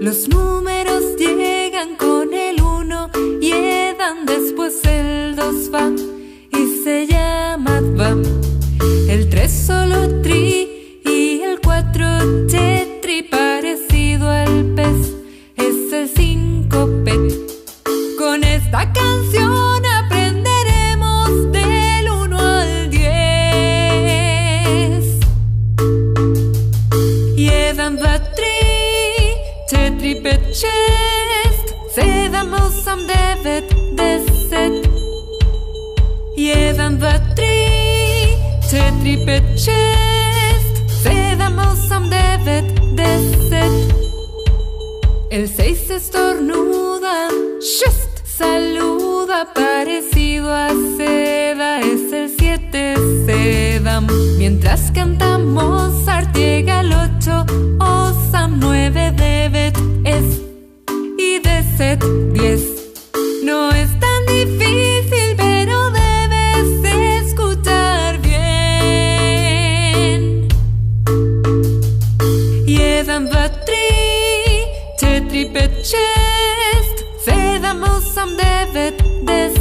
Los números llegan con el 1 y dan después el 2 va y se llama va. El 3 solo tri y el 4 tetri parecido al pez es el 5 pet. Con esta canción aprenderemos del 1 al 10. Jedan dva tri, četiri pet šest, 7 8 9 10. 1 2 3 4 5 6 7 8 9 10. El 6 estornuda, shust, saluda parecido a seda, es el 7 seda. Mientras canta Mozart llega el 8 Osam, 9 debet es y de set 10. No es tan difícil, pero debes escuchar bien. Jedan dva tri, četiri pet šest, 7 8 9 10.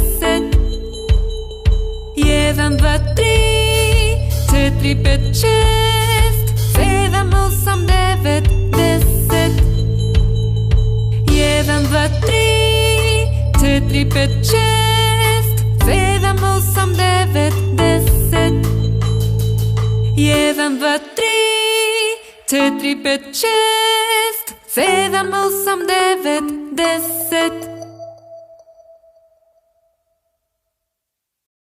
1 2 3 4 5 6 7 8 9 10. 1 2 3 4 5 6 7 8 9 10. 1 2 3 4 5 6 7 8 9 10.